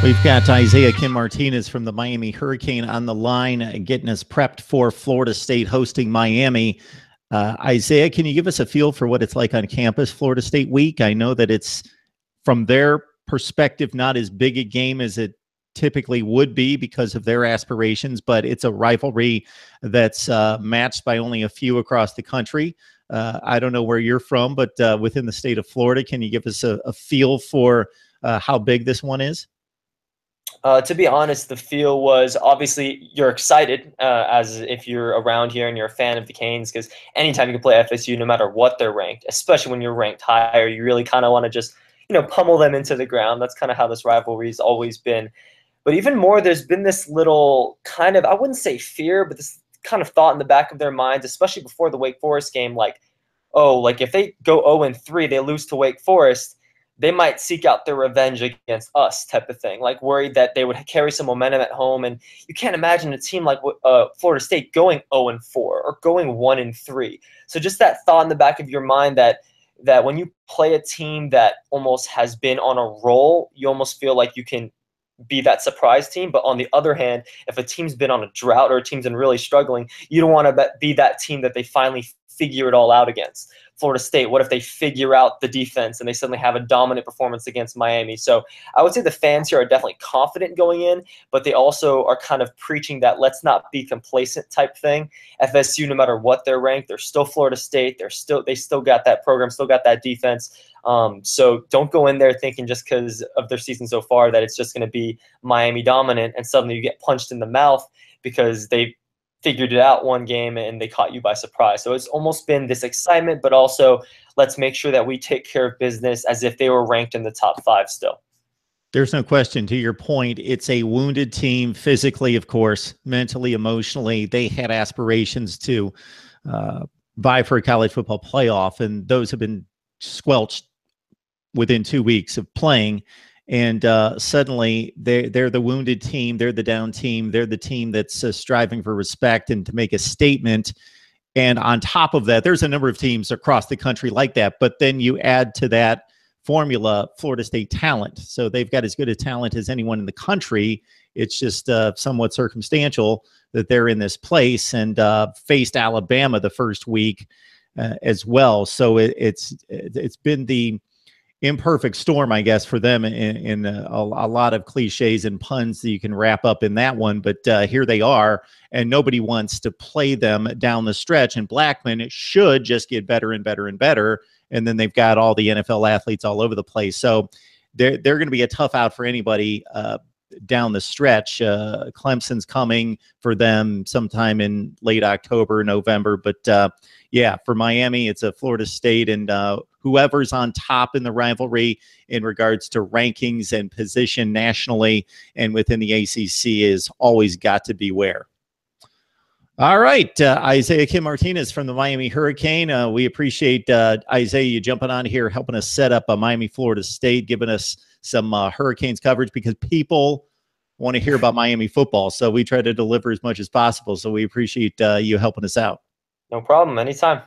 We've got Isaiah Kim Martinez from the Miami Hurricane on the line, getting us prepped for Florida State hosting Miami. Isaiah, can you give us a feel for what it's like on campus Florida State week? I know that it's, from their perspective, not as big a game as it typically would be because of their aspirations, but it's a rivalry that's matched by only a few across the country. I don't know where you're from, but within the state of Florida, can you give us a feel for how big this one is? To be honest, the feel was obviously you're excited as if you're around here and you're a fan of the Canes, because anytime you can play FSU, no matter what they're ranked, especially when you're ranked higher, you really kind of want to just pummel them into the ground. That's kind of how this rivalry's always been. But even more, there's been this little kind of, I wouldn't say fear, but this kind of thought in the back of their minds, especially before the Wake Forest game, like, oh, like if they go 0-3, they lose to Wake Forest, they might seek out their revenge against us, type of thing, like worried that they would carry some momentum at home. And you can't imagine a team like Florida State going 0-4 or going 1-3. So just that thought in the back of your mind that when you play a team that almost has been on a roll, you almost feel like you can be that surprise team. But on the other hand, if a team's been on a drought or a team's been really struggling, you don't want to be that team that they finally figure it all out against. Florida State, what if they figure out the defense and they suddenly have a dominant performance against Miami? So I would say the fans here are definitely confident going in, but they also are kind of preaching that let's not be complacent type thing. FSU, no matter what they're ranked, they're still Florida State. They still got that program, still got that defense. So don't go in there thinking just because of their season so far that it's just going to be Miami dominant and suddenly you get punched in the mouth because they figured it out one game and they caught you by surprise. So it's almost been this excitement, but also let's make sure that we take care of business as if they were ranked in the top 5 still. There's no question. To your point, it's a wounded team physically, of course, mentally, emotionally. They had aspirations to vie for a college football playoff, and those have been squelched within 2 weeks of playing. And suddenly they're the wounded team. They're the down team. They're the team that's striving for respect and to make a statement. And on top of that, there's a number of teams across the country like that. But then you add to that formula Florida State talent. So they've got as good a talent as anyone in the country. It's just somewhat circumstantial that they're in this place, and faced Alabama the first week as well. So it's been the imperfect storm, I guess, for them in a lot of cliches and puns that you can wrap up in that one. But here they are, and nobody wants to play them down the stretch. And Blackman, it should just get better and better and better. And then they've got all the NFL athletes all over the place. So they're going to be a tough out for anybody down the stretch. Clemson's coming for them sometime in late October, November. But yeah, for Miami, it's a Florida State, and whoever's on top in the rivalry in regards to rankings and position nationally and within the ACC is always got to beware. All right, Isaiah Kim Martinez from the Miami Hurricane. We appreciate Isaiah, you jumping on here, helping us set up a Miami, Florida State, giving us some Hurricanes coverage, because people want to hear about Miami football. So we try to deliver as much as possible. So we appreciate you helping us out. No problem. Anytime.